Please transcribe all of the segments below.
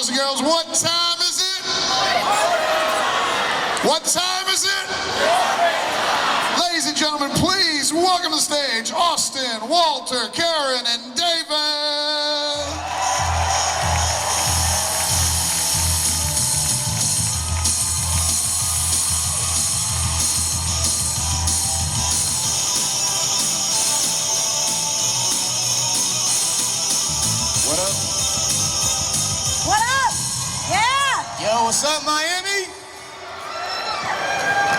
boys and girls, what time is it? What time is it? Ladies and gentlemen, please welcome to the stage Austin, Walter, Karan, and David. What up? What up? Yeah! Yo, what's up, Miami?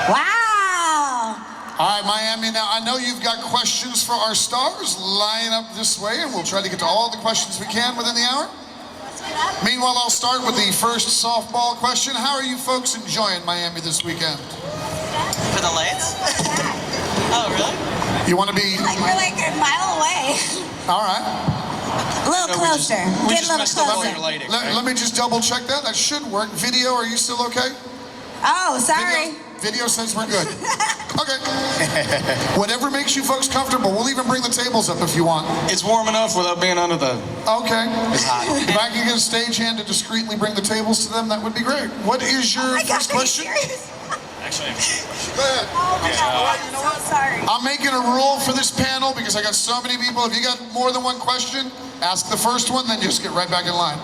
Wow! All right, Miami, now I know you've got questions for our stars. Line up this way and we'll try to get to all the questions we can within the hour. Meanwhile, I'll start with the first softball question. How are you folks enjoying Miami this weekend? For the lights? Oh, really? You want to be... We're like a mile away. All right. A little closer. Get a little closer. Let me just double check that. That should work. Video, are you still okay? Oh, sorry. Video says we're good. Okay. Whatever makes you folks comfortable. We'll even bring the tables up if you want. It's warm enough without being under the... Okay. It's hot. If I can get a stagehand to discreetly bring the tables to them, that would be great. What is your first question? Actually, Go ahead. Oh my God, I'm so sorry. I'm making a rule for this panel because I got so many people. If you got more than one question, ask the first one, then just get right back in line.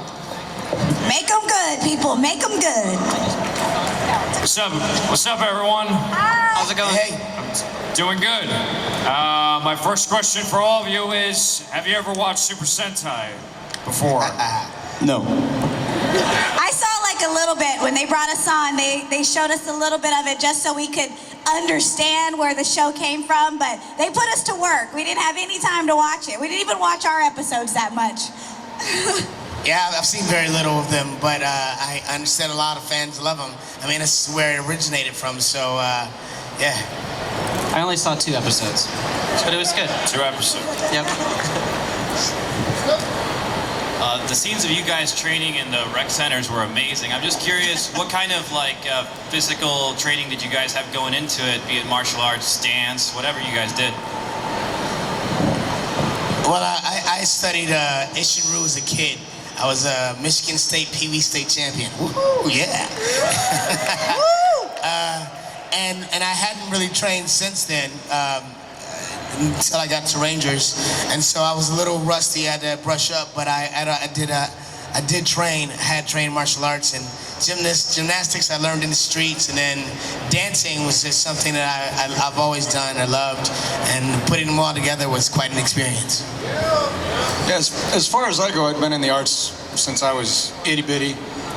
Make them good, people. Make them good. What's up? What's up, everyone? how's it going? Hey. Doing good. My first question for all of you is, have you ever watched Super Sentai before? No. I saw like a little bit when they brought us on. They showed us a little bit of it just so we could understand where the show came from, but they put us to work. We didn't have any time to watch it. We didn't even watch our episodes that much. Yeah, I've seen very little of them, but I understand a lot of fans love them. I mean, this is where it originated from, so yeah. I only saw 2 episodes, but it was good. 2 episodes. Yep. The scenes of you guys training in the rec centers were amazing. I'm just curious, what kind of physical training did you guys have going into it, be it martial arts, dance, whatever you guys did? Well, I studied Ishinru as a kid. I was a Michigan State Pee Wee State champion. Woohoo, yeah. Woo! And I hadn't really trained since then until I got to Rangers, and so I was a little rusty. I had to brush up, but I did train. Had trained martial arts and gymnastics. I learned in the streets, and then dancing was just something that I've always done. I loved, and putting them all together was quite an experience. Yeah, as far as I go, I've been in the arts since I was itty bitty,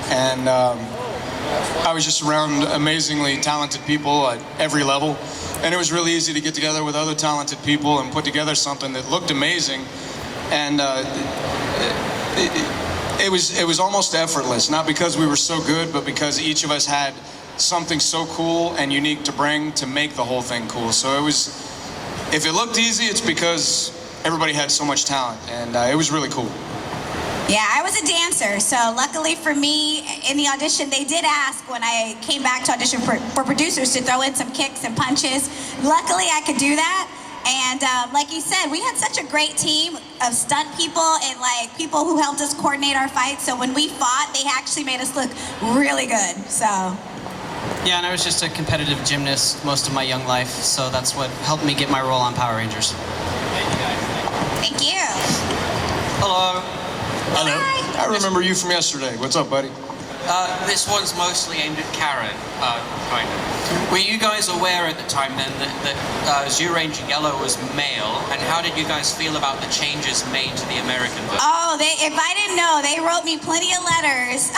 and I was just around amazingly talented people at every level, and it was really easy to get together with other talented people and put together something that looked amazing, and it was almost effortless, not because we were so good, but because each of us had something so cool and unique to bring to make the whole thing cool. So it was, if it looked easy, it's because everybody had so much talent, and it was really cool. Yeah, I was a dancer, so luckily for me, in the audition, they did ask when I came back to audition for producers to throw in some kicks and punches. Luckily, I could do that. And like you said, we had such a great team of stunt people and like people who helped us coordinate our fights. So when we fought, they actually made us look really good. So. Yeah, and I was just a competitive gymnast most of my young life, so that's what helped me get my role on Power Rangers. Thank you. Hello. Hello. Hi. I remember you from yesterday. What's up, buddy? This one's mostly aimed at Karan, kind of. Were you guys aware at the time then that Zoo Ranger Yellow was male, and how did you guys feel about the changes made to the American version? Oh, if I didn't know, they wrote me plenty of letters.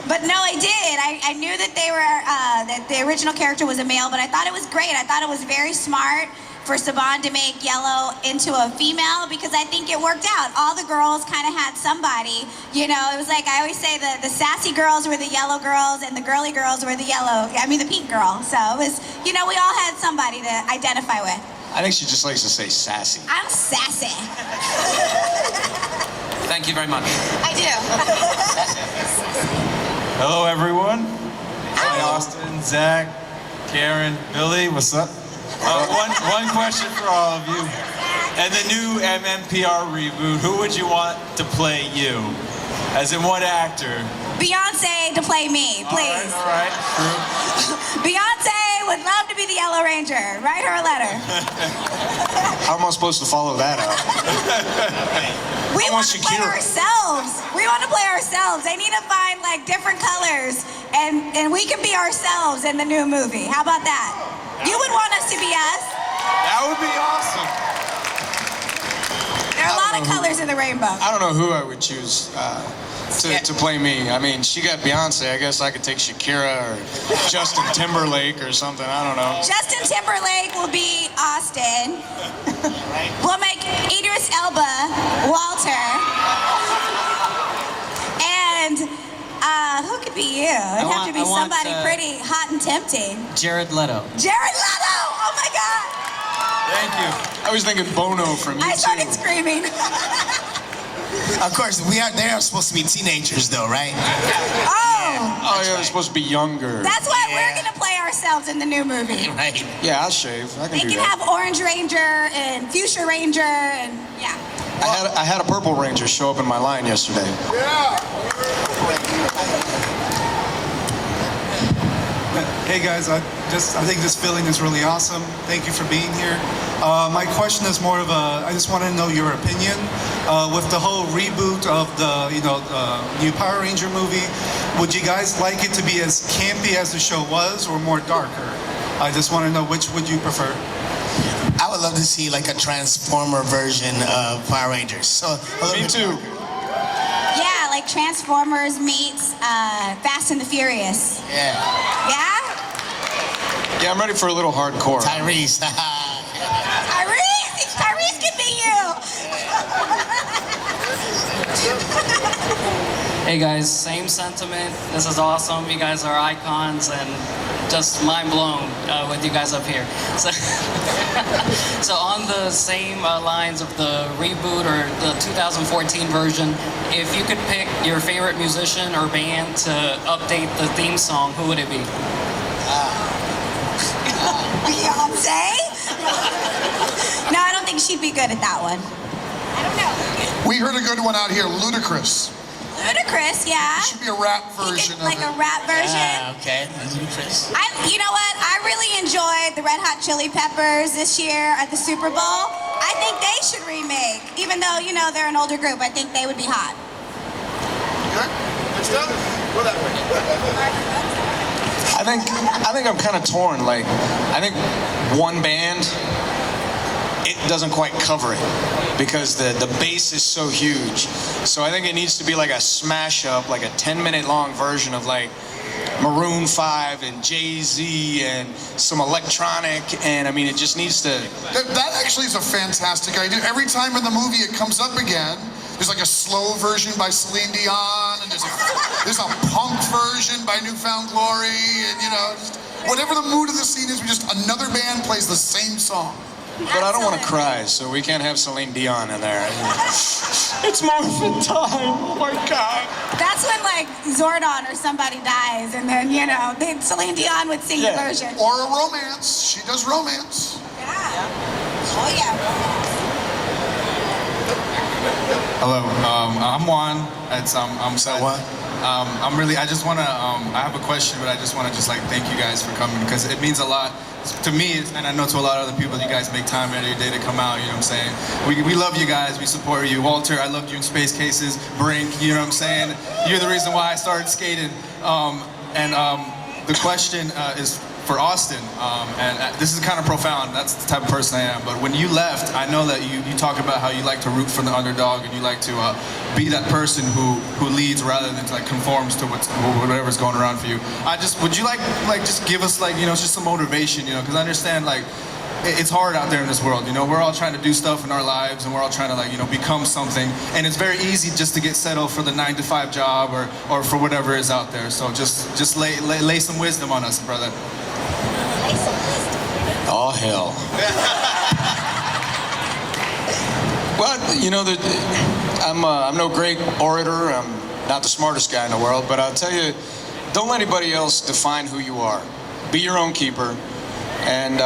But no, I did. I knew that they were, that the original character was a male, but I thought it was great. I thought it was very smart for Saban to make Yellow into a female because I think it worked out. All the girls kind of had somebody, you know, it was like I always say the sassy girls were the yellow girls and the girly girls were the the pink girl. So it was, you know, we all had somebody to identify with. I think she just likes to say sassy. I'm sassy. Thank you very much. I do. Hello, everyone. Hi, Austin, Zach, Karen, Billy. What's up? One question for all of you. And the new MMPR reboot, who would you want to play you? As in what actor? Beyonce to play me, please. All right. True. Beyonce would love to be the Yellow Ranger. Write her a letter. How am I supposed to follow that up? We I want want to play Shakira. ourselves. We want to play ourselves. They need to find like different colors, and we can be ourselves in the new movie. How about that? You would want us to be us. That would be awesome. There are a lot of colors in the rainbow. I don't know who I would choose to play me. I mean, she got Beyonce. I guess I could take Shakira or Justin Timberlake or something. I don't know. Justin Timberlake will be Austin. We'll make Idris Elba Walter. And who could be you? It'd have to be somebody pretty hot and tempting. Jared Leto. Jared Leto! Oh my God! Thank you. I was thinking Bono from I started U2. screaming. Of course, they are supposed to be teenagers, though, right? Oh, yeah, they're supposed to be younger. That's why we're gonna play ourselves in the new movie. Right. Yeah, I'll shave. I can They do can that. have Orange Ranger and Fuchsia Ranger and yeah. I had a Purple Ranger show up in my line yesterday. Hey guys, I think this feeling is really awesome. Thank you for being here. My question is more of I just want to know your opinion. With the whole reboot of the new Power Ranger movie, would you guys like it to be as campy as the show was or more darker? I just want to know which would you prefer? I would love to see like a Transformer version of Power Rangers. So Me too. Yeah, like Transformers meets Fast and the Furious. Yeah. Yeah? Yeah, I'm ready for a little hardcore. Tyrese. Tyrese can be you. Hey guys, same sentiment. This is awesome. You guys are icons and just mind blown with you guys up here. So, so on the same lines of the reboot or the 2014 version, if you could pick your favorite musician or band to update the theme song, who would it be? Beyonce? No, I don't think she'd be good at that one. I don't know. We heard a good one out here, Ludacris. Ludacris, yeah. It should be a rap version of Like it. a rap version. Yeah, okay. Ludacris. You know what? I really enjoyed the Red Hot Chili Peppers this year at the Super Bowl. I think they should remake, even though, they're an older group. I think they would be hot. Okay, next up. Go that way. I think I'm kind of torn. Like, I think one band, it doesn't quite cover it because the bass is so huge. So I think it needs to be like a smash up, like a 10-minute long version of like Maroon 5 and Jay-Z and some electronic, and I mean, it just needs to... That actually is a fantastic idea. Every time in the movie it comes up again, there's like a slow version by Celine Dion, and there's a punk version by Newfound Glory, and just whatever the mood of the scene is, another band plays the same song. But I don't want to cry, so we can't have Celine Dion in there. It's morphin' time, oh my God. That's when like Zordon or somebody dies, and then Celine Dion would sing the version. Or a romance. She does romance. Yeah. Oh yeah. Hello, I'm Juan. I'm Juan? I just want to, I have a question, but I just want to thank you guys for coming because it means a lot to me, and I know to a lot of other people. You guys make time every day to come out, you know what I'm saying? We love you guys, we support you. Walter, I loved you in Space Cases. Brink, you know what I'm saying? You're the reason why I started skating. The question is for Austin, and this is kind of profound. That's the type of person I am. But when you left, I know that you talk about how you like to root for the underdog and you like to be that person who leads rather than conforms to whatever's going around for you. Would you just give us just some motivation, because I understand it's hard out there in this world. We're all trying to do stuff in our lives and we're all trying to become something, and it's very easy just to get settled for the 9-to-5 job or for whatever is out there. So just lay some wisdom on us, brother. Oh, hell. Well, I'm no great orator. I'm not the smartest guy in the world, but I'll tell you, don't let anybody else define who you are. Be your own keeper. And,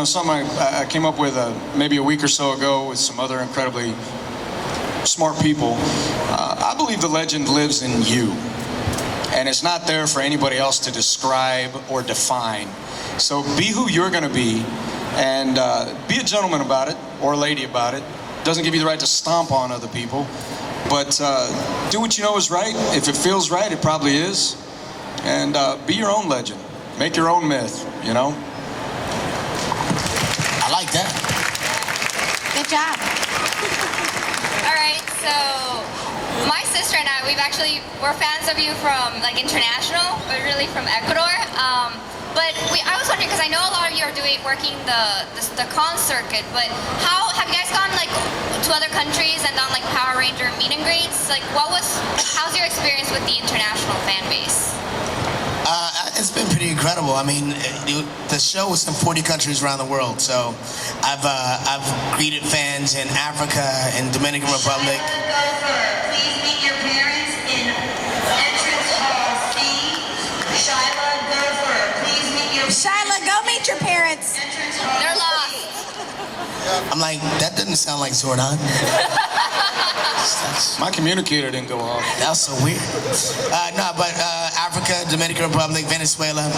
something I came up with maybe a week or so ago with some other incredibly smart people. I believe the legend lives in you. And it's not there for anybody else to describe or define. So be who you're going to be, and be a gentleman about it, or a lady about it. Doesn't give you the right to stomp on other people, but do what you know is right. If it feels right, it probably is. And be your own legend. Make your own myth, you know? I like that. Good job. All right, so my sister and I, we're fans of you from like international, but really from Ecuador. But I was wondering, because I know a lot of you are working the con circuit, but how have you guys gone like to other countries and done like Power Ranger meet and greets? Like, how's your experience with the international fan base? It's been pretty incredible. I mean, the show was in 40 countries around the world, so I've greeted fans in Africa and Dominican Republic. Please meet your parents in entrance hall C. Shyla Gopher, please meet your Shyla, go meet your parents. They're lost. I'm like, that doesn't sound like Zordon. My communicator didn't go off. That was so weird. But Africa, Dominican Republic, Venezuela,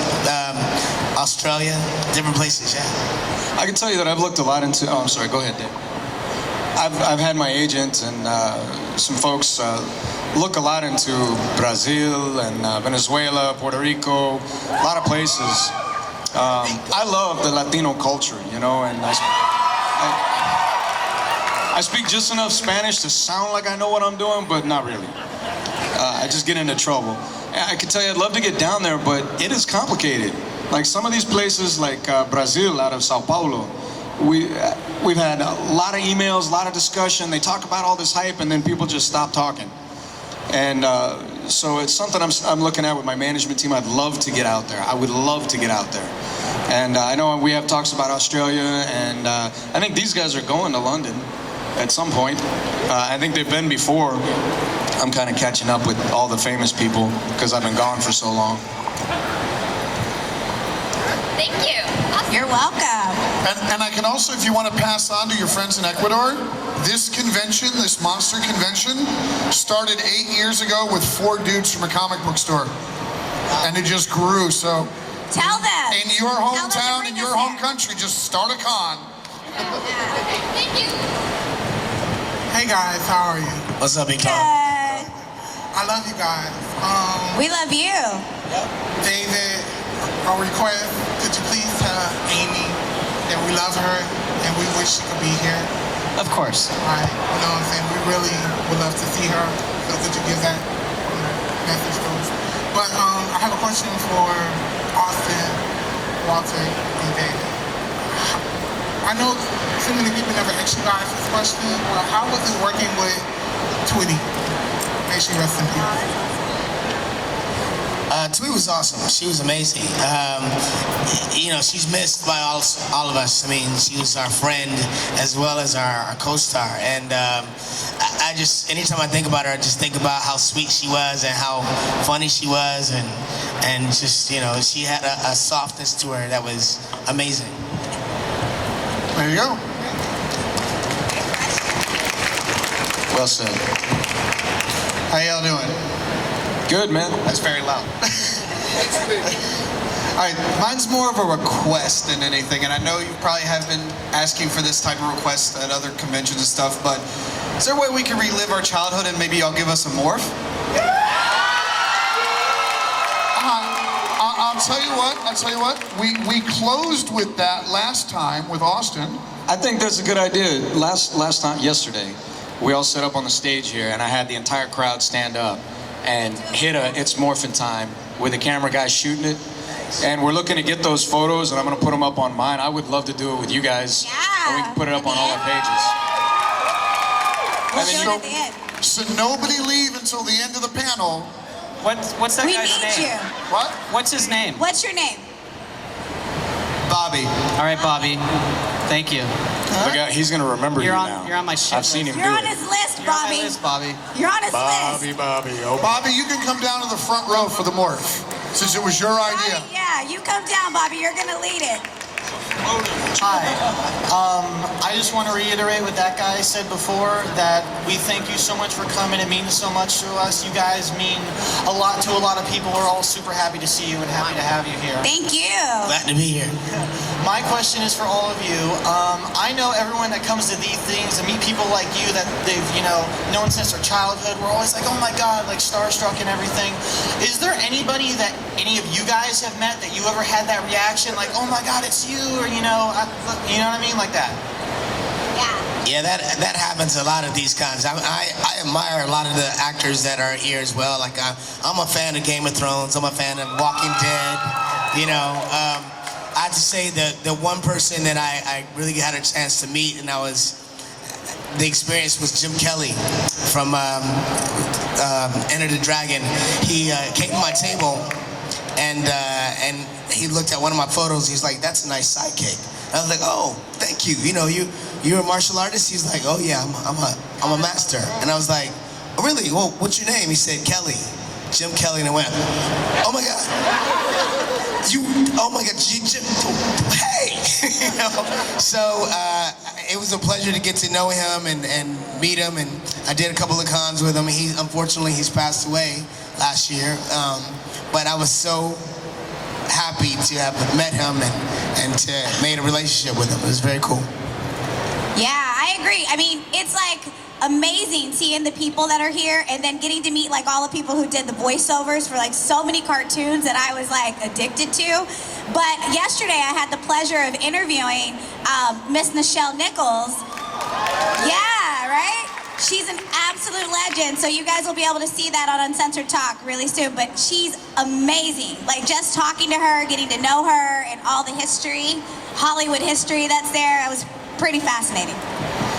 Australia, different places, yeah. I can tell you that I've looked a lot into. Oh, I'm sorry. Go ahead, Dave. I've had my agent and some folks look a lot into Brazil and Venezuela, Puerto Rico, a lot of places. I love the Latino culture, you know, and I speak just enough Spanish to sound like I know what I'm doing, but not really. I just get into trouble. I can tell you I'd love to get down there, but it is complicated. Like some of these places, like Brazil out of Sao Paulo, we've had a lot of emails, a lot of discussion. They talk about all this hype, and then people just stop talking. And so it's something I'm looking at with my management team. I'd love to get out there. I would love to get out there. And I know we have talks about Australia, and I think these guys are going to London at some point. I think they've been before. I'm kind of catching up with all the famous people because I've been gone for so long. Thank you. Awesome. You're welcome. And I can also, if you want to pass on to your friends in Ecuador, this convention, this monster convention, started 8 years ago with 4 dudes from a comic book store. And it just grew, so. Tell them. In your hometown, in your home country, just start a con. Thank you. Hey guys, how are you? What's up, Big Tom? Good. I love you guys. We love you. David, a request. Could you please tell Amy that we love her and we wish she could be here? Of course. Right. You know what I'm saying? We really would love to see her. So could you give that message to us? But I have a question for Austin, Walter, and David. I know so many people never asked you guys this question. Well, how was it working with Tweety? May she rest in peace. Tweety was awesome. She was amazing. You know, she's missed by all of us. I mean, she was our friend as well as our co-star. And I just, anytime I think about her, I just think about how sweet she was and how funny she was. And just, you know, she had a softness to her that was amazing. There you go. Well said. How y'all doing? Good, man. That's very loud. All right, mine's more of a request than anything, and I know you probably have been asking for this type of request at other conventions and stuff, but is there a way we can relive our childhood and maybe y'all give us a morph? I'll tell you what. We closed with that last time with Austin. I think that's a good idea. Last time, yesterday, we all set up on the stage here, and I had the entire crowd stand up and hit a "It's Morphin' Time" with the camera guy shooting it. And we're looking to get those photos, and I'm going to put them up on mine. I would love to do it with you guys. Yeah. And we can put it up on all our pages. So nobody leave until the end of the panel. What's that We guy's need name? you. What? What's his name? What's your name? Bobby. All right, Bobby. Thank you. Look out, he's going to remember you now. You're on my shit I've seen him You're do on it. his list, You're on Bobby. my list, Bobby. You're on his list. Bobby, oh. Bobby, you can come down to the front row for the morph, since it was your idea. Bobby, yeah, you come down, Bobby. You're gonna lead it. Hi. I just want to reiterate what that guy said before, that we thank you so much for coming. It means so much to us. You guys mean a lot to a lot of people. We're all super happy to see you and happy to have you here. Thank you. Glad to be here. My question is for all of you. I know everyone that comes to these things and meet people like you that they've, known since their childhood. We're always like, oh my God, like starstruck and everything. Is there anybody that any of you guys have met that you ever had that reaction, like, oh my God, it's you, or you know what I mean, like that? Yeah, that happens a lot of these cons. I admire a lot of the actors that are here as well. Like I'm a fan of Game of Thrones. I'm a fan of Walking Dead. I have to say the one person that I really had a chance to meet, and the experience was Jim Kelly from Enter the Dragon. He came to my table and he looked at one of my photos. He's like, "That's a nice sidekick." I was like, "Oh, thank you. You're a martial artist?" He's like, "Oh yeah, I'm a master." And I was like, "Oh really? Well, what's your name?" He said, "Kelly, Jim Kelly." And I went, "Oh my God, Jim, hey!" So it was a pleasure to get to know him and meet him. And I did a couple of cons with him. Unfortunately he's passed away last year, but I was so happy to have met him and to made a relationship with him. It was very cool. Yeah, I agree. I mean, it's like amazing seeing the people that are here and then getting to meet like all the people who did the voiceovers for like so many cartoons that I was like addicted to. But yesterday I had the pleasure of interviewing Miss Nichelle Nichols. Yeah, right? She's an absolute legend, so you guys will be able to see that on Uncensored Talk really soon, but she's amazing. Like, just talking to her, getting to know her, and all the history, Hollywood history that's there, it was pretty fascinating.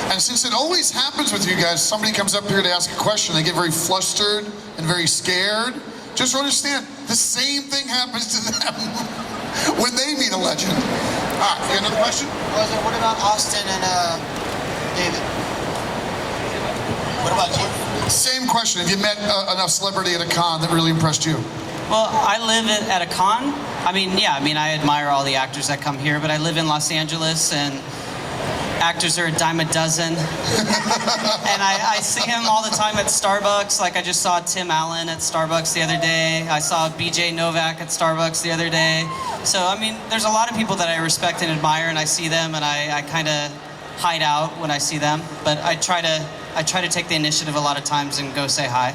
And since it always happens with you guys, somebody comes up here to ask a question, they get very flustered and very scared. Just understand, the same thing happens to them when they meet a legend. All right, you got another question? What about Austin and David? What about you? Same question. Have you met enough celebrity at a con that really impressed you? Well, I live at a con. I admire all the actors that come here, but I live in Los Angeles, and actors are a dime a dozen. And I see him all the time at Starbucks. Like, I just saw Tim Allen at Starbucks the other day. I saw BJ Novak at Starbucks the other day. So, there's a lot of people that I respect and admire, and I see them, and I kind of hide out when I see them. But I try to take the initiative a lot of times and go say hi.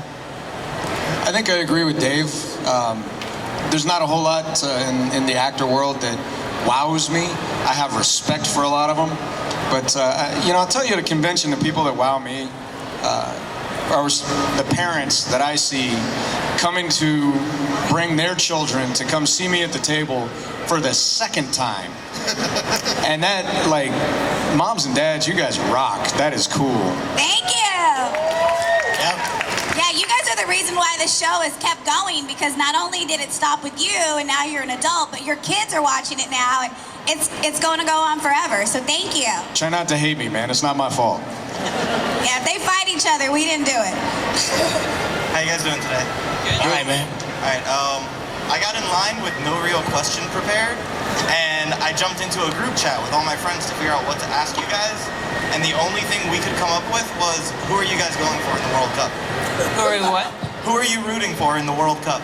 I think I agree with Dave. There's not a whole lot in the actor world that wows me. I have respect for a lot of them. But, I'll tell you at a convention, the people that wow me are the parents that I see coming to bring their children to come see me at the table for the second time. And that, like, moms and dads, you guys rock. That is cool. Thank you. Yep. Yeah, you guys are the reason why the show has kept going, because not only did it stop with you and now you're an adult, but your kids are watching it now, and it's going to go on forever. So thank you. Try not to hate me, man. It's not my fault. Yeah, if they fight each other, we didn't do it. How you guys doing today? All right, man. All right. I got in line with no real question prepared, and I jumped into a group chat with all my friends to figure out what to ask you guys. And the only thing we could come up with was, who are you guys going for in the World Cup? Who are you what? Who are you rooting for in the World Cup?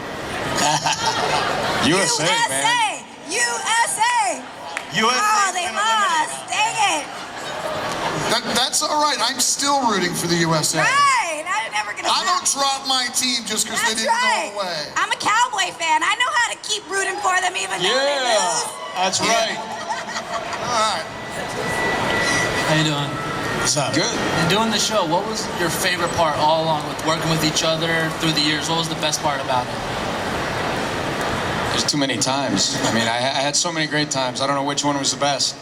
USA, man. USA! Oh, they lost. Dang it. That's all right. I'm still rooting for the USA. Right. I'm never going to I don't drop my team just because they didn't go away. I'm a Cowboy fan. I know how to keep rooting for them even though they lose. That's right. All right. How you doing? What's up? Good. Doing the show, what was your favorite part all along with working with each other through the years? What was the best part about it? There's too many times. I had so many great times. I don't know which one was the best.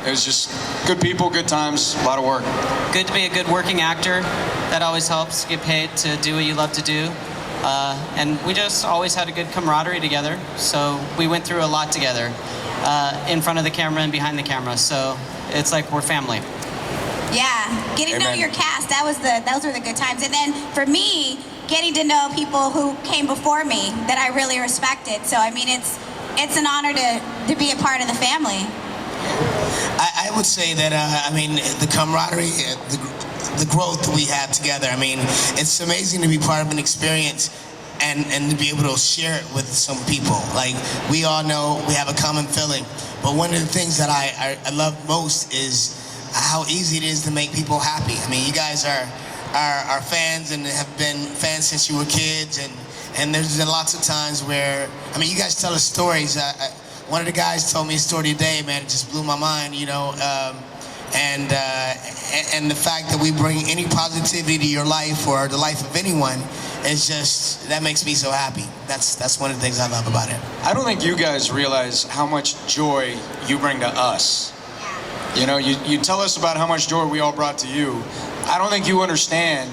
It was just good people, good times, a lot of work. Good to be a good working actor. That always helps. Get paid to do what you love to do. And we just always had a good camaraderie together. So we went through a lot together, in front of the camera and behind the camera. So it's like we're family. Yeah, getting to know Amen. your cast, those were the good times. And then for me, getting to know people who came before me that I really respected. So it's an honor to be a part of the family. I would say that, I mean, the camaraderie, the growth we have together, I mean, it's amazing to be part of an experience and to be able to share it with some people. Like, we all know we have a common feeling, but one of the things that I love most is how easy it is to make people happy. I mean, you guys are fans and have been fans since you were kids, and there's been lots of times where, I mean, you guys tell us stories. One of the guys told me a story today, man, it just blew my mind, you know, and the fact that we bring any positivity to your life or the life of anyone is just, that makes me so happy. That's one of the things I love about it. I don't think you guys realize how much joy you bring to us. You know, you tell us about how much joy we all brought to you. I don't think you understand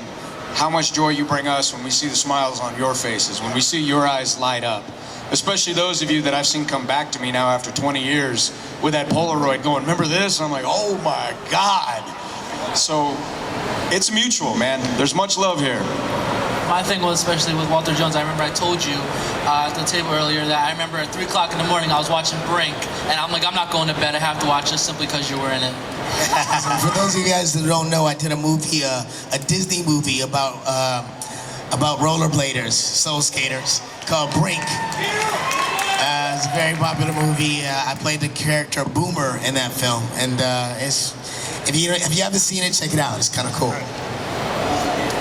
how much joy you bring us when we see the smiles on your faces, when we see your eyes light up. Especially those of you that I've seen come back to me now after 20 years with that Polaroid going, remember this? And I'm like, oh my God. So it's mutual, man. There's much love here. My thing was, especially with Walter Jones, I remember I told you at the table earlier that I remember at 3 o'clock in the morning I was watching Brink, and I'm like, I'm not going to bed, I have to watch this simply because you were in it. For those of you guys that don't know, I did a movie, a Disney movie about rollerbladers, soul skaters, called Brink. It's a very popular movie. I played the character Boomer in that film, and it's, if you haven't seen it, check it out. It's kind of cool.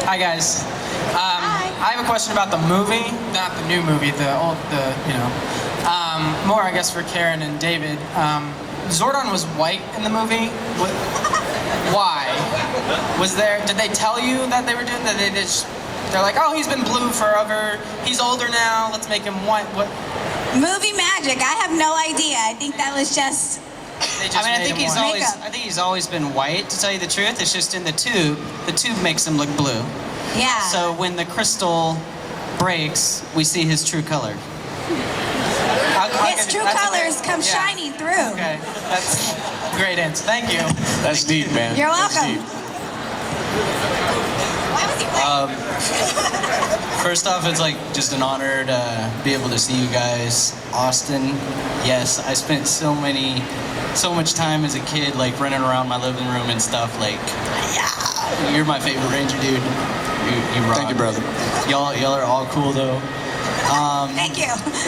Hi guys. I have a question about the movie, not the new movie, more I guess for Karan and David. Zordon was white in the movie. Why? Did they tell you that they were doing that? They're like, oh, he's been blue forever. He's older now. Let's make him white. What? Movie magic. I have no idea. I think that was just. I think he's always been white. To tell you the truth, it's just in the tube. The tube makes him look blue. Yeah. So when the crystal breaks, we see his true color. His true colors come shining through. Okay, that's a great answer. Thank you. That's deep, man. You're welcome. First off, it's like just an honor to be able to see you guys. Austin, yes, I spent so much time as a kid like running around my living room and stuff. Like, yeah, you're my favorite Ranger, dude. You rock. Thank you, brother. Y'all are all cool though. Thank you.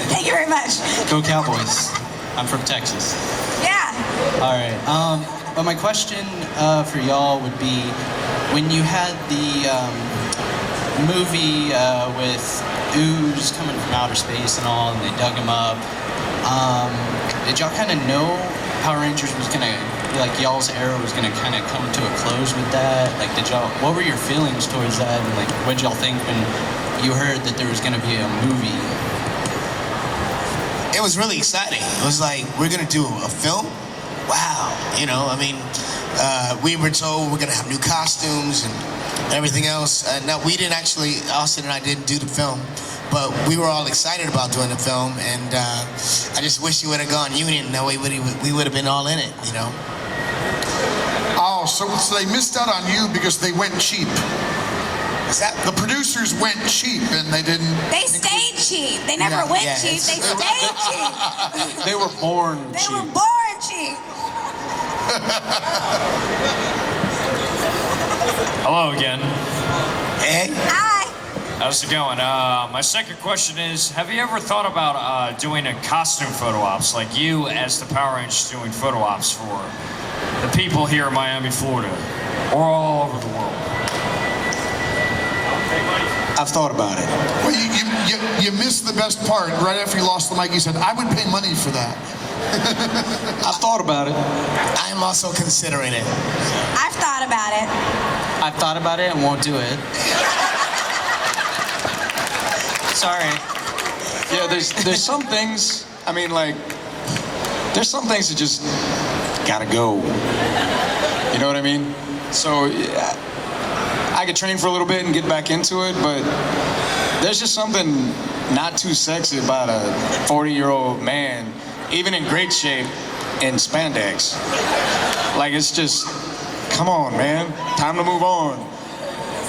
Thank you very much. Go Cowboys. I'm from Texas. Yeah. All right. But my question for y'all would be, when you had the movie with ooze coming from outer space and all, and they dug him up, did y'all kind of know Power Rangers was gonna, like y'all's era was gonna kind of come to a close with that? Like, what were your feelings towards that? And like, what did y'all think when you heard that there was gonna be a movie? It was really exciting. It was like, we're gonna do a film? Wow. You know, I mean, we were told we're gonna have new costumes and everything else. No, we didn't actually, Austin and I didn't do the film, but we were all excited about doing the film, and I just wish you would have gone Union. That way we would have been all in it, you know? Oh, so they missed out on you because they went cheap. The producers went cheap and they didn't. They stayed cheap. They never went cheap. They stayed cheap. They were born cheap. They were born cheap. Hello again. Hey. Hi. How's it going? My second question is, have you ever thought about doing a costume photo ops, like you as the Power Rangers doing photo ops for the people here in Miami, Florida, or all over the world? I've thought about it. Well, you missed the best part. Right after you lost the mic, you said, I would pay money for that. I've thought about it. I'm also considering it. I've thought about it. I've thought about it and won't do it. Sorry. Yeah, there's some things, I mean, like, there's some things that just gotta go. You know what I mean? So, yeah, I could train for a little bit and get back into it, but there's just something not too sexy about a 40-year-old man, even in great shape, in spandex. Like, it's just, come on, man. Time to move on.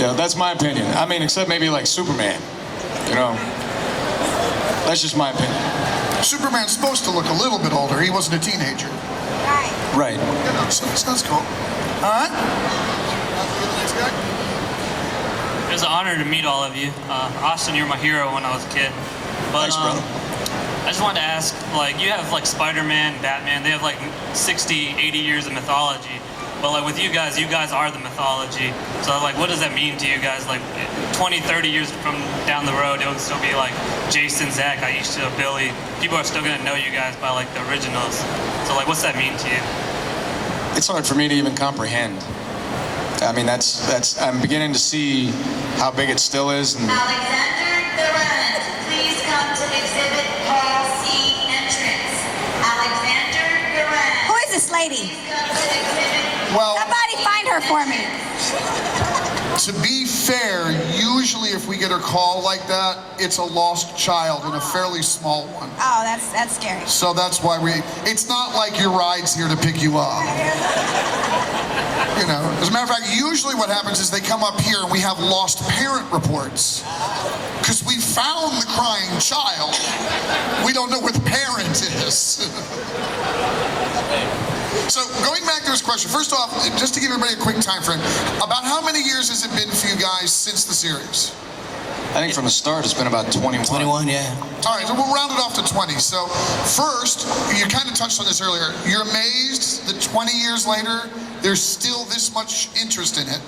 Yeah, that's my opinion. I mean, except maybe like Superman, you know? That's just my opinion. Superman's supposed to look a little bit older. He wasn't a teenager. Right. Right. Sounds cool. All right. It was an honor to meet all of you. Austin, you're my hero when I was a kid. But, Thanks, brother. I just wanted to ask, like, you have like Spider-Man, Batman, they have like 60, 80 years of mythology. But like with you guys are the mythology. So like, what does that mean to you guys? Like 20, 30 years from down the road, it'll still be like Jason, Zach, Aisha, Billy. People are still gonna know you guys by like the originals. So like, what's that mean to you? It's hard for me to even comprehend. I mean, that's I'm beginning to see how big it still is. And Alexander Durant, please come to exhibit Hall C entrance. Alexander Durant. Who is this lady? Well, somebody find her for me. to be fair, usually if we get a call like that, it's a lost child and a fairly small one. Oh, that's scary. So that's why it's not like your ride's here to pick you up. You know, as a matter of fact, usually what happens is they come up here and we have lost parent reports. Because we found the crying child. We don't know where the parent is. So going back to his question, first off, just to give everybody a quick time frame, about how many years has it been for you guys since the series? I think from the start it's been about 21. 21, yeah. All right, so we'll round it off to 20. So first, you kind of touched on this earlier. You're amazed that 20 years later, there's still this much interest in it.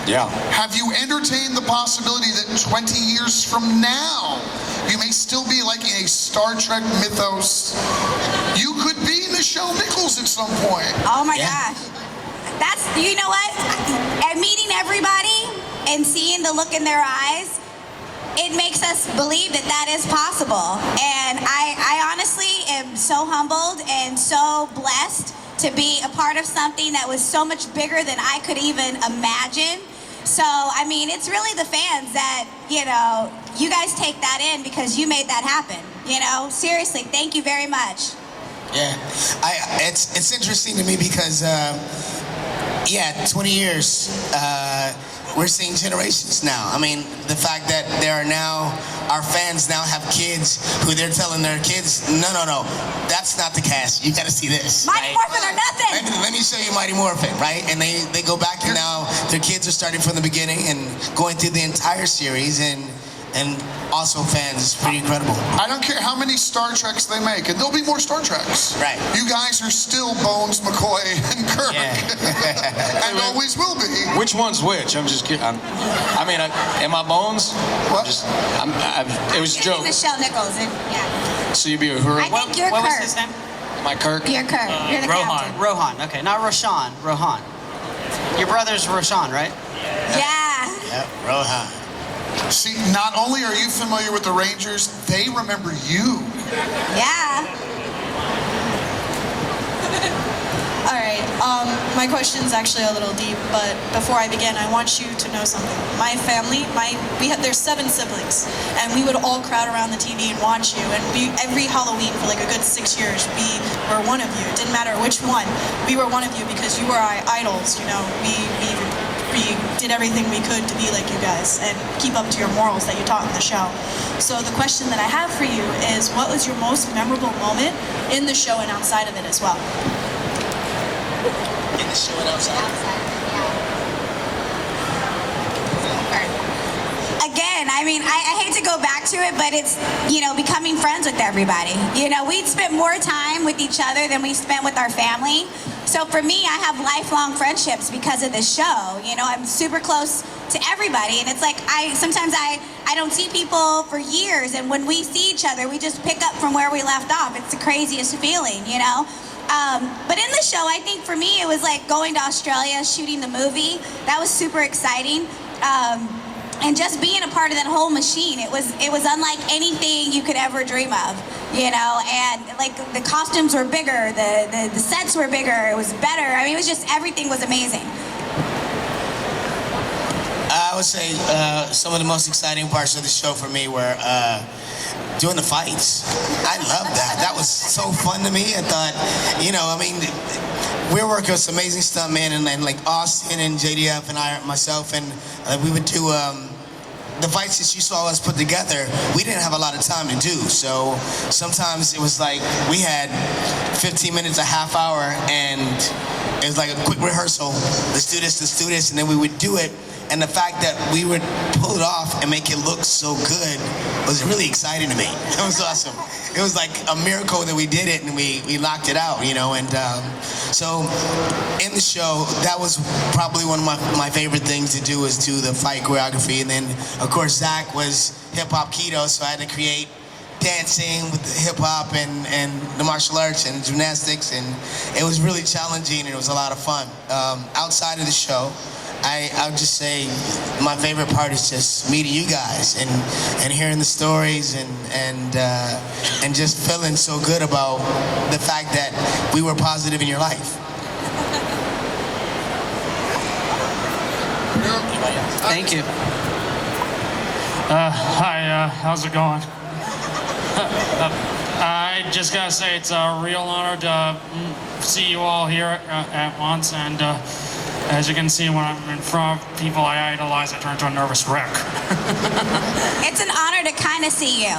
Yeah. Have you entertained the possibility that 20 years from now, you may still be like in a Star Trek mythos? You could be Nichelle Nichols at some point. Oh my gosh. That's, you know what? At meeting everybody and seeing the look in their eyes, it makes us believe that that is possible. And I honestly am so humbled and so blessed to be a part of something that was so much bigger than I could even imagine. So, I mean, it's really the fans that, you know, you guys take that in because you made that happen. You know, seriously, thank you very much. Yeah, it's interesting to me because, 20 years, we're seeing generations now. I mean, the fact that there are now, our fans now have kids who they're telling their kids, no, that's not the cast. You got to see this. Mighty Morphin or nothing. Let me show you Mighty Morphin, right? And they go back and now their kids are starting from the beginning and going through the entire series and also fans. It's pretty incredible. I don't care how many Star Treks they make, and there'll be more Star Treks. Right. You guys are still Bones, McCoy, and Kirk. And always will be. Which one's which? I'm just kidding. I mean, am I Bones? What? It was a joke. Nichelle Nichols. Yeah. So you'd be a Uhura? I think you're What was Kirk. his name? Am I Kirk? You're Kirk. You're the captain. Rohan. Okay, not Roshan. Rohan. Your brother's Roshan, right? Yeah. Yep, Rohan. See, not only are you familiar with the Rangers, they remember you. Yeah. All right. My question's actually a little deep, but before I begin, I want you to know something. My family, there's 7 siblings, and we would all crowd around the TV and watch you. And every Halloween for like a good 6 years, we were one of you. It didn't matter which one. We were one of you because you were our idols. You know, we did everything we could to be like you guys and keep up to your morals that you taught in the show. So the question that I have for you is, what was your most memorable moment in the show and outside of it as well? In the show and outside. Again, I mean, I hate to go back to it, but it's, you know, becoming friends with everybody. You know, we'd spent more time with each other than we spent with our family. So for me, I have lifelong friendships because of this show. You know, I'm super close to everybody, and it's like sometimes I don't see people for years, and when we see each other, we just pick up from where we left off. It's the craziest feeling, you know. But in the show, I think for me, it was like going to Australia, shooting the movie. That was super exciting. And just being a part of that whole machine, it was unlike anything you could ever dream of, you know. And like the costumes were bigger, the sets were bigger, it was better. I mean, it was just, everything was amazing. I would say some of the most exciting parts of the show for me were doing the fights. I loved that. That was so fun to me. I thought, you know, I mean, we're working with some amazing stuntmen and like Austin and JDF and myself, and we would do the fights that you saw us put together, we didn't have a lot of time to do. So sometimes it was like we had 15 minutes, a half hour, and it was like a quick rehearsal. Let's do this, and then we would do it. And the fact that we would pull it off and make it look so good was really exciting to me. It was awesome. It was like a miracle that we did it and we knocked it out, you know. And so in the show, that was probably one of my favorite things to do, is do the fight choreography. And then, of course, Zach was hip-hop keto, so I had to create dancing with the hip-hop and the martial arts and gymnastics. And it was really challenging and it was a lot of fun. Outside of the show, I would just say my favorite part is just meeting you guys and hearing the stories and just feeling so good about the fact that we were positive in your life. Thank you. Hi, how's it going? I just gotta say it's a real honor to see you all here at once, and as you can see, when I'm in front of people I idolize, I turn into a nervous wreck. It's an honor to kind of see you.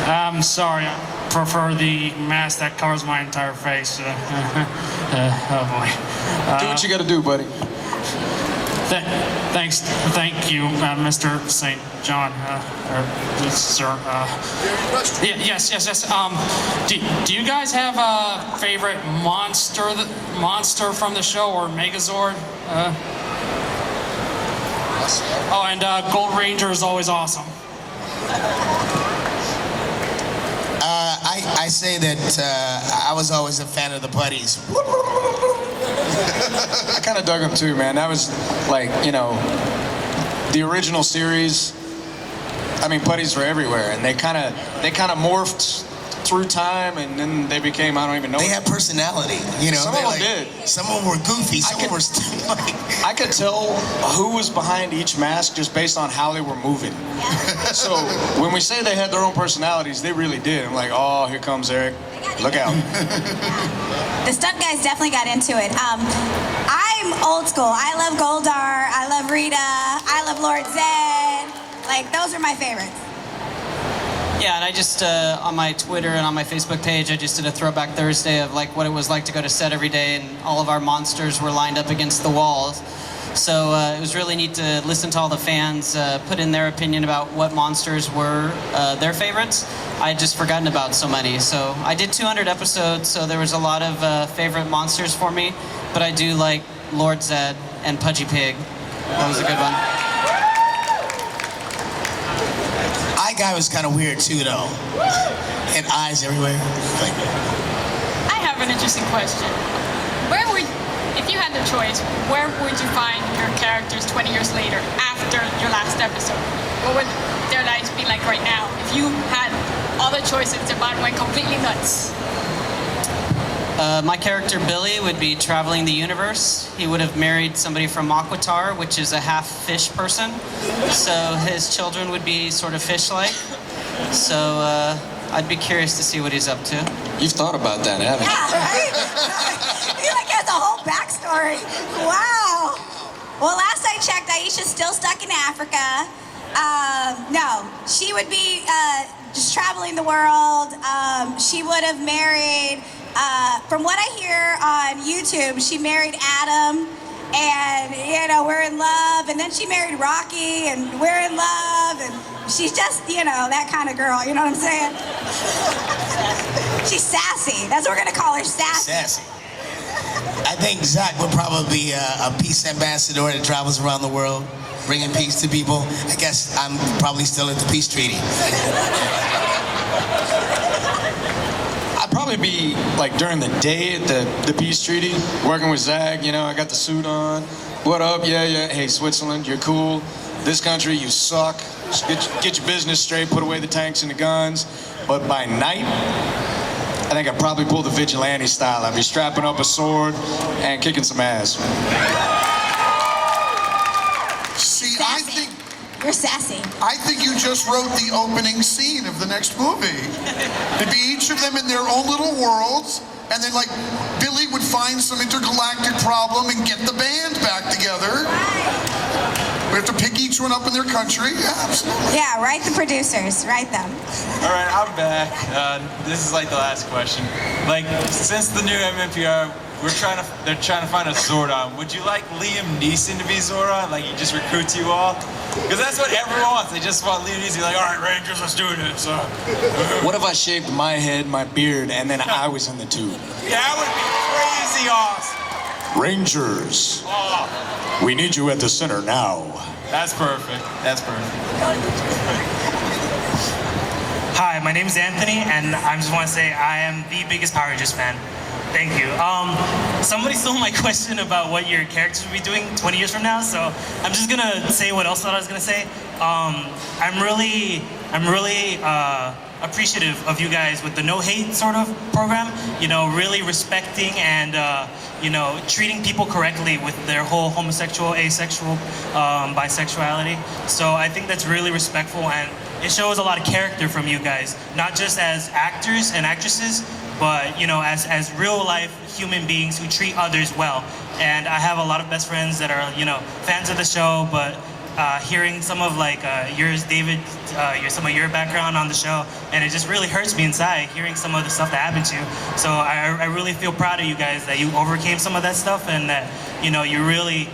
I'm sorry, I prefer the mask that covers my entire face. Oh boy. Do what you gotta do, buddy. Thank you, Mr. St. John, sir. Yes. Do you guys have a favorite monster from the show, or Megazord? Oh, and Gold Ranger is always awesome. I say that I was always a fan of the Putties. I kind of dug them too, man. That was like, you know, the original series. I mean, putties were everywhere, and they kind of morphed through time, and then they became, I don't even know. They had personality, you know. Some of them did. Some of them were goofy. Some of them were like. I could tell who was behind each mask just based on how they were moving. So when we say they had their own personalities, they really did. I'm like, oh, here comes Eric. Look out. The stunt guys definitely got into it. I'm old school. I love Goldar. I love Rita. I love Lord Zed. Like, those are my favorites. Yeah, and I just, on my Twitter and on my Facebook page, I just did a throwback Thursday of like what it was like to go to set every day, and all of our monsters were lined up against the walls. So it was really neat to listen to all the fans put in their opinion about what monsters were their favorites. I had just forgotten about so many. So I did 200 episodes, so there was a lot of favorite monsters for me, but I do like Lord Zed and Pudgy Pig. That was a good one. Eye Guy was kind of weird too, though. Had eyes everywhere. Like, I have an interesting question. If you had the choice, where would you find your characters 20 years later after your last episode? What would their lives be like right now if you had all the choices and went completely nuts? My character Billy would be traveling the universe. He would have married somebody from Aquitar, which is a half fish person. So his children would be sort of fish-like. So I'd be curious to see what he's up to. You've thought about that, haven't you? Yeah, right? He like has a whole backstory. Wow. Well, last I checked, Aisha's still stuck in Africa. No, she would be just traveling the world. She would have married, from what I hear on YouTube, she married Adam, and you know, we're in love. And then she married Rocky, and we're in love. And she's just, you know, that kind of girl. You know what I'm saying? She's sassy. That's what we're gonna call her, sassy. Sassy. I think Zach would probably be a peace ambassador that travels around the world, bringing peace to people. I guess I'm probably still at the peace treaty. I'd probably be like during the day at the peace treaty, working with Zach. You know, I got the suit on. What up? Yeah. Hey, Switzerland, you're cool. This country, you suck. Just get your business straight. Put away the tanks and the guns. But by night, I think I'd probably pull the vigilante style. I'd be strapping up a sword and kicking some ass. See, I think you're sassy. I think you just wrote the opening scene of the next movie. It'd be each of them in their own little worlds, and then like Billy would find some intergalactic problem and get the band back together. We have to pick each one up in their country. Yeah, absolutely. Yeah, write the producers. Write them. All right, I'm back. This is like the last question. Like, since the new MMPR, they're trying to find a Zordon. Would you like Liam Neeson to be Zordon? Like, he just recruits you all? Because that's what everyone wants. They just want Liam Neeson to be like, all right, Rangers, let's do this. What if I shaved my head, my beard, and then I was in the tube? Yeah, that would be crazy awesome. Rangers, we need you at the center now. That's perfect. That's perfect. Hi, my name is Anthony, and I just want to say I am the biggest Power Rangers fan. Thank you. Somebody stole my question about what your characters will be doing 20 years from now, so I'm just gonna say what else I was gonna say. I'm really appreciative of you guys with the no hate sort of program. You know, really respecting and you know, treating people correctly with their whole homosexual, asexual, bisexuality. So I think that's really respectful, and it shows a lot of character from you guys, not just as actors and actresses, but you know, as real life human beings who treat others well. And I have a lot of best friends that are, you know, fans of the show, but hearing some of like yours, David, some of your background on the show, and it just really hurts me inside hearing some of the stuff that happened to you. So I really feel proud of you guys that you overcame some of that stuff, and that, you know, you really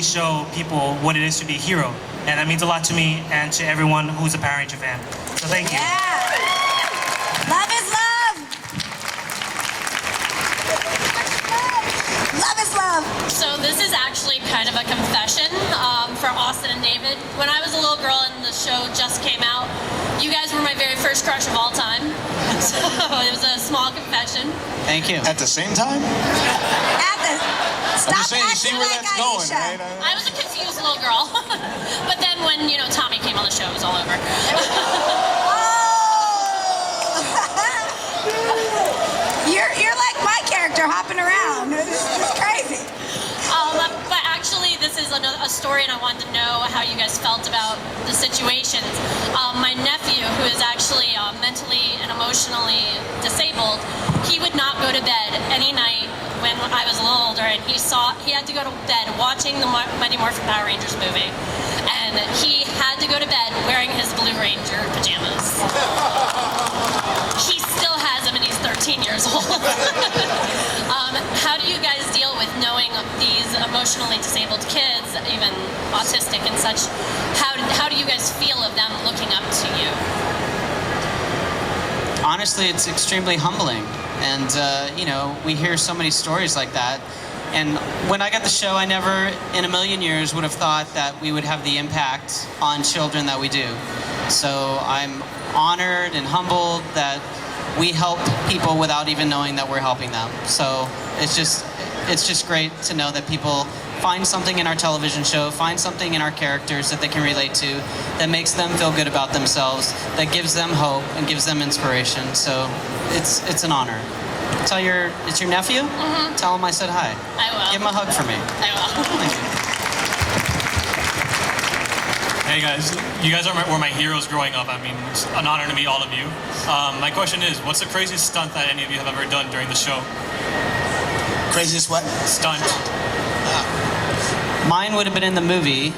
show people what it is to be a hero. And that means a lot to me and to everyone who's a Power Ranger fan. So thank you. Yeah. Love is love. Love is love. So this is actually kind of a confession for Austin and David. When I was a little girl and the show just came out, you guys were my very first crush of all time. So it was a small confession. Thank you. At the same time? Stop I'm just saying, you see acting where like that's going, Aisha. right? I was a confused little girl. But then when, you know, Tommy came on the show, it was all over. You're like my character hopping around. This is crazy. But actually, this is a story, and I wanted to know how you guys felt about the situations. My nephew, who is actually mentally and emotionally disabled, he would not go to bed any night when I was a little older, and he had to go to bed watching the Mighty Morphin Power Rangers movie, and he had to go to bed wearing his Blue Ranger pajamas. He still has them, and he's 13 years old. How do you guys deal with knowing these emotionally disabled kids, even autistic and such? How do you guys feel of them looking up to you? Honestly, it's extremely humbling. And, you know, we hear so many stories like that. And when I got the show, I never in a million years would have thought that we would have the impact on children that we do. So I'm honored and humbled that we help people without even knowing that we're helping them. So it's just great to know that people find something in our television show, find something in our characters that they can relate to, that makes them feel good about themselves, that gives them hope and gives them inspiration. So it's an honor. It's your nephew? Mm-hmm. Tell him I said hi. I will. Give him a hug for me. I will. Thank you. Hey guys, you guys were my heroes growing up. I mean, it's an honor to meet all of you. My question is, what's the craziest stunt that any of you have ever done during the show? Craziest what? Stunt. Mine would have been in the movie.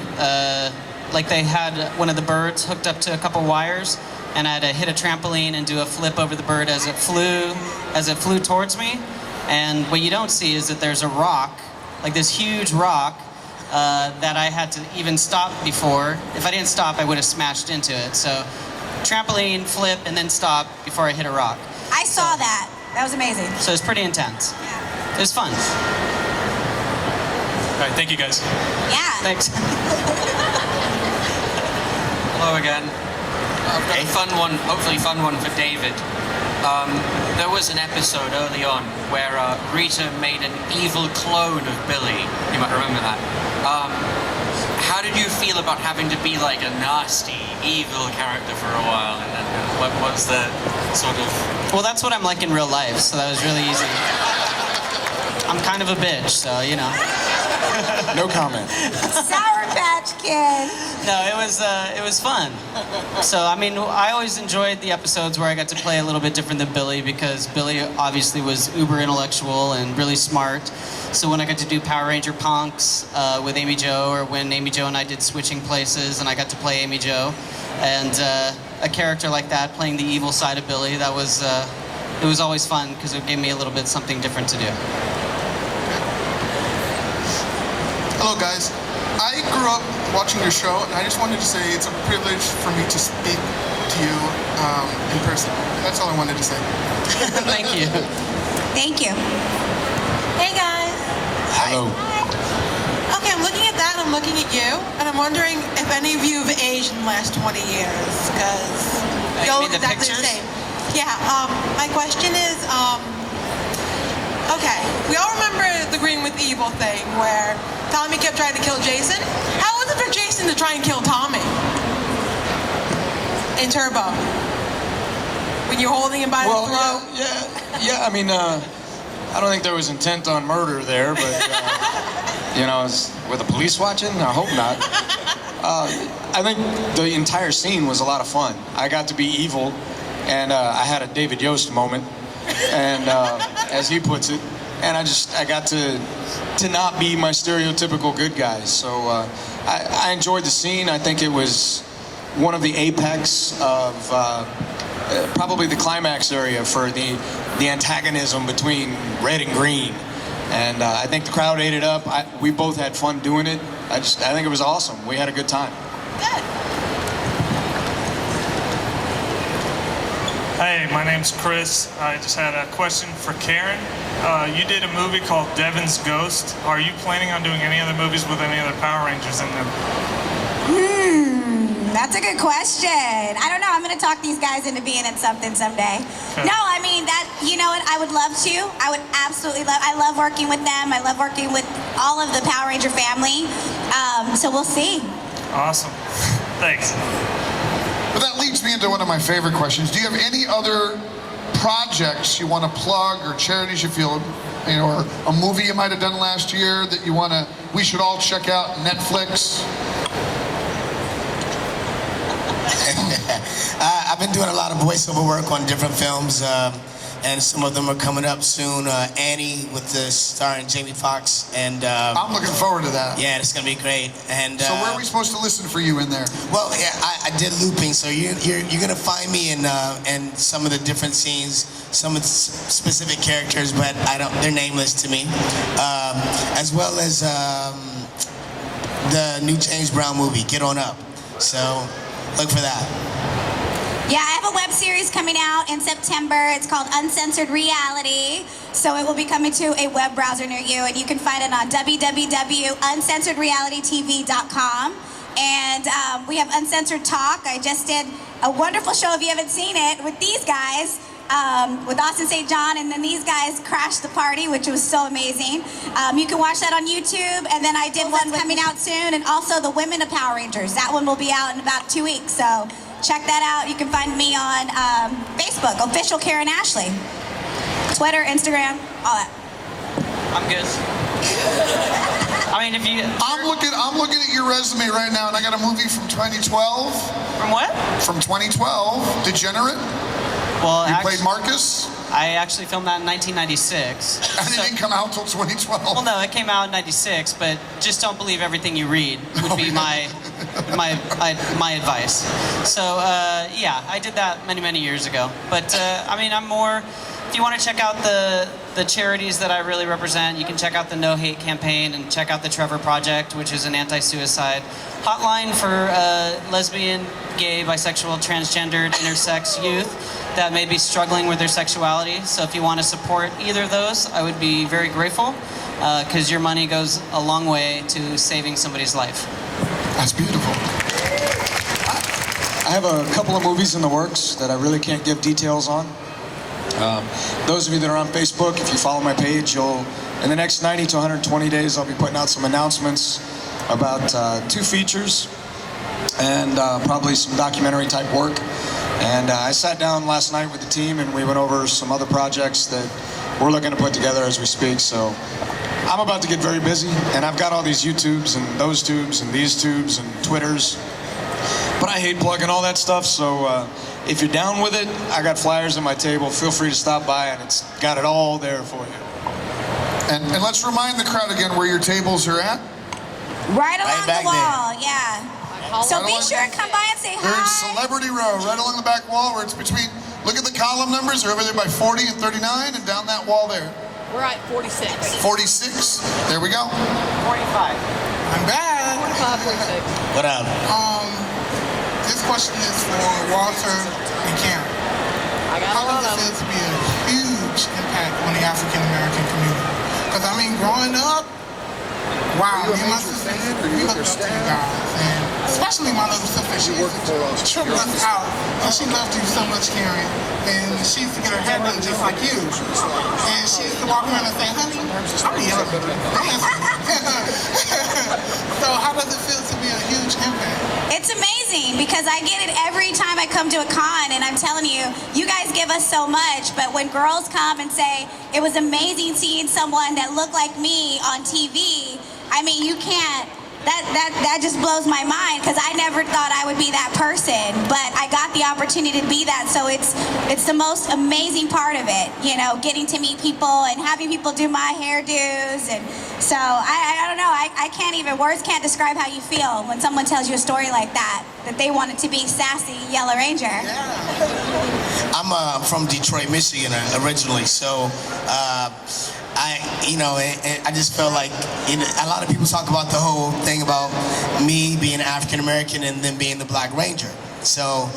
Like they had one of the birds hooked up to a couple wires, and I had to hit a trampoline and do a flip over the bird as it flew towards me. And what you don't see is that there's a rock, like this huge rock, that I had to even stop before. If I didn't stop, I would have smashed into it. So trampoline, flip, and then stop before I hit a rock. I saw that. That was amazing. So it's pretty intense. It was fun. All right, thank you guys. Yeah. Thanks. Hello again. I've got a fun one, hopefully fun one for David. There was an episode early on where Rita made an evil clone of Billy. You might remember that. How did you feel about having to be like a nasty, evil character for a while? And what was the sort of... Well, that's what I'm like in real life, so that was really easy. I'm kind of a bitch, so, you know. No comment. Sour Patch Kid. No, it was fun. So I mean, I always enjoyed the episodes where I got to play a little bit different than Billy, because Billy obviously was uber intellectual and really smart. So when I got to do Power Ranger Punks with Amy Jo, or when Amy Jo and I did Switching Places and I got to play Amy Jo, and a character like that playing the evil side of Billy, that was it was always fun because it gave me a little bit something different to do. Hello guys, I grew up watching your show, and I just wanted to say it's a privilege for me to speak to you in person. That's all I wanted to say. Thank you. Thank you. Hey guys. Hello. Okay, I'm looking at that, I'm looking at you, and I'm wondering if any of you have aged in the last 20 years, because you look exactly the same. Yeah, my question is, okay, we all remember the Green with Evil thing where Tommy kept trying to kill Jason. How was it for Jason to try and kill Tommy in Turbo? When you're holding him by the throat? Yeah. I mean, I don't think there was intent on murder there, but you know, were the police watching? I hope not. I think the entire scene was a lot of fun. I got to be evil, and I had a David Yost moment, and as he puts it, and I got to not be my stereotypical good guy. So I enjoyed the scene. I think it was one of the apex of probably the climax area for the antagonism between red and green. And I think the crowd ate it up. We both had fun doing it. I think it was awesome. We had a good time. Hey, my name's Chris. I just had a question for Karen. You did a movie called Devin's Ghost. Are you planning on doing any other movies with any other Power Rangers in them? That's a good question. I don't know. I'm going to talk these guys into being in something someday. Okay. No, I mean, you know what? I would love to. I would absolutely love. I love working with them. I love working with all of the Power Ranger family. So we'll see. Awesome. Thanks. But that leads me into one of my favorite questions. Do you have any other projects you want to plug, or charities you feel, you know, or a movie you might have done last year that we should all check out, Netflix? I've been doing a lot of voiceover work on different films, and some of them are coming up soon. Annie with the starring Jamie Foxx, and I'm looking forward to that. Yeah, it's gonna be great. And so where are we supposed to listen for you in there? Well, yeah, I did looping, so you're gonna find me in some of the different scenes, some of the specific characters, but they're nameless to me, as well as the new James Brown movie, Get On Up. So look for that. Yeah, I have a web series coming out in September. It's called Uncensored Reality. So it will be coming to a web browser near you, and you can find it on www.uncensoredrealitytv.com. And we have Uncensored Talk. I just did a wonderful show, if you haven't seen it, with these guys, with Austin St. John, and then these guys crashed the party, which was so amazing. You can watch that on YouTube, and then I did one coming out soon, and also the Women of Power Rangers. That one will be out in about 2 weeks, so check that out. You can find me on Facebook, official Karan Ashley, Twitter, Instagram, all that. I'm good. I mean, if you... I'm looking at your resume right now, and I got a movie from 2012. From what? From 2012, Degenerate. Well, you played Marcus? I actually filmed that in 1996. And it didn't come out until 2012. Well, no, it came out in 96, but just don't believe everything you read would be my advice. So, yeah, I did that many years ago. But, I mean, I'm more... If you want to check out the charities that I really represent, you can check out the No Hate campaign and check out the Trevor Project, which is an anti-suicide hotline for lesbian, gay, bisexual, transgendered, intersex youth that may be struggling with their sexuality. So if you want to support either of those, I would be very grateful, because your money goes a long way to saving somebody's life. That's beautiful. I have a couple of movies in the works that I really can't give details on. Those of you that are on Facebook, if you follow my page, in the next 90 to 120 days, I'll be putting out some announcements about 2 features and probably some documentary type work. And I sat down last night with the team, and we went over some other projects that we're looking to put together as we speak. So I'm about to get very busy, and I've got all these YouTubes and those tubes and these tubes and Twitters. But I hate plugging all that stuff, so if you're down with it, I got flyers on my table. Feel free to stop by, and it's got it all there for you. And let's remind the crowd again where your tables are at. Right along the wall, yeah. So be sure to come by and say They're in hi. Celebrity Row, right along the back wall where it's between, look at the column numbers, they're over there by 40 and 39 and down that wall there. We're at 46. 46, there we go. 45. I'm back. 45, 46. What up? This question is for Walter and Karen. How does it feel to be a huge impact on the African American community? Because I mean, growing up, wow, you must have seen it. We looked up to you guys, and especially my little sister. She used to trip us out, and she loved you so much, Karen. And she used to get her hair done just like you. And she used to walk around and say, "Honey, I'm yelling." So how does it feel to be a huge impact? It's amazing because I get it every time I come to a con, and I'm telling you, you guys give us so much, but when girls come and say, it was amazing seeing someone that looked like me on TV, I mean, you can't, that just blows my mind because I never thought I would be that person, but I got the opportunity to be that, so it's the most amazing part of it, you know, getting to meet people and having people do my hairdos, and so I don't know, I can't even, words can't describe how you feel when someone tells you a story like that they wanted to be sassy Yellow Ranger. I'm from Detroit, Michigan originally, so I just felt like a lot of people talk about the whole thing about me being African American and then being the Black Ranger. So,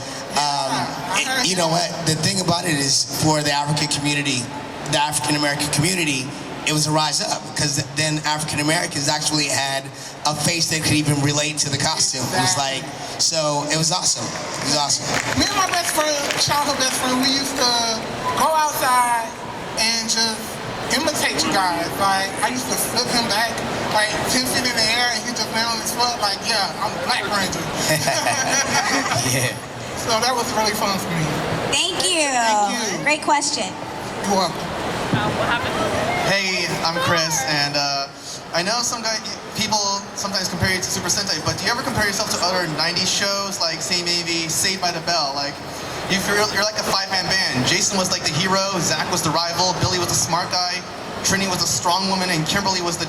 you know what? The thing about it is for the African community, the African American community, it was a rise up because then African Americans actually had a face that could even relate to the costume. It was like, so it was awesome. It was awesome. Me and my best friend, childhood best friend, we used to go outside and just imitate you guys. Like, I used to flip him back like 10 feet in the air and he just lay on his foot like, yeah, I'm the Black Ranger. Yeah. So that was really fun for me. Thank you. Thank you. Great question. You're welcome. What happened? Hey, I'm Chris, and I know people sometimes compare you to Super Sentai, but do you ever compare yourself to other 90s shows, like, say, maybe Saved by the Bell? Like, you're like a five-man band. Jason was like the hero, Zach was the rival, Billy was the smart guy, Trini was the strong woman, and Kimberly was the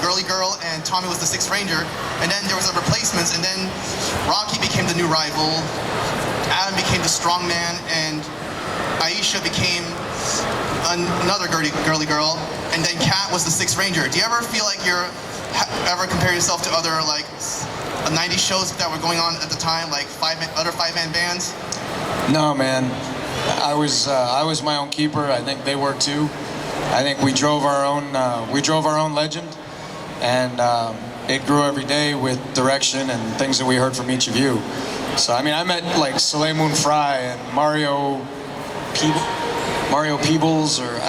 girly girl, and Tommy was the Sixth Ranger. And then there was a replacements, and then Rocky became the new rival, Adam became the strong man, and Aisha became another girly girl, and then Kat was the Sixth Ranger. Do you ever feel like ever compare yourself to other like 90s shows that were going on at the time, like other five-man bands? No, man. I was my own keeper. I think they were too. I think we drove our own legend, and it grew every day with direction and things that we heard from each of you. So I mean, I met like Soleil Moon Frye and Mario Peebles or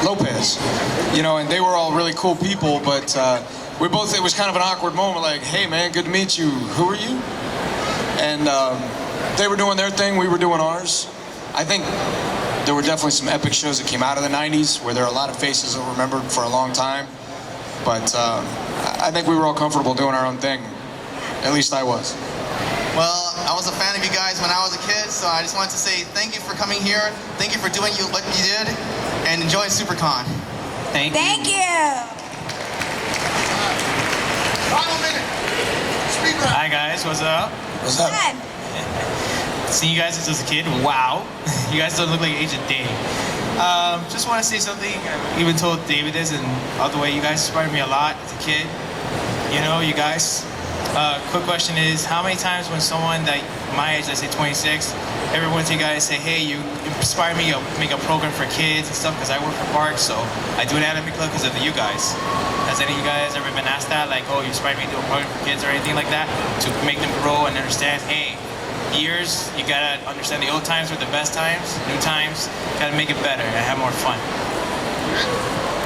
Lopez, you know, and they were all really cool people, but it was kind of an awkward moment, like, hey man, good to meet you, who are you? And they were doing their thing, we were doing ours. I think there were definitely some epic shows that came out of the 90s where there are a lot of faces that were remembered for a long time, but I think we were all comfortable doing our own thing. At least I was. Well, I was a fan of you guys when I was a kid, so I just wanted to say thank you for coming here, thank you for doing what you did, and enjoy Supercon. Thank you. Final minute. Speed round. Hi guys, what's up? What's up? Seeing you guys since a kid, wow. You guys don't look like Agent Dave. Just want to say something. I even told David this, and all the way you guys inspired me a lot as a kid. You know, you guys. Quick question is, how many times when someone like my age, let's say 26, every one of you guys say, hey, you inspired me to make a program for kids and stuff because I work for parks, so I do an anime club because of you guys. Has any of you guys ever been asked that? Like, oh, you inspired me to do a program for kids or anything like that? To make them grow and understand, hey, years, you gotta understand the old times were the best times, new times, gotta make it better and have more fun.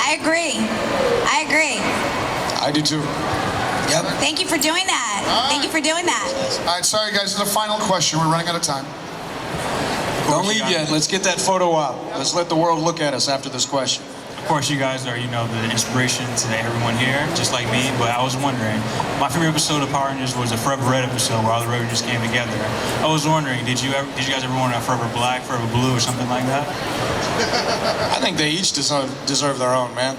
I agree. I do too. Yep. Thank you for doing that. Thank you for doing that. All right, sorry guys, this is the final question. We're running out of time. Don't leave yet. Let's get that photo out. Let's let the world look at us after this question. of course, you guys are, the inspiration to everyone here, just like me. But I was wondering, my favorite episode of Power Rangers was the Forever Red episode where all the Red Rangers came together. I was wondering, did you guys ever want a Forever Black, Forever Blue, or something like that? I think they each deserve their own, man.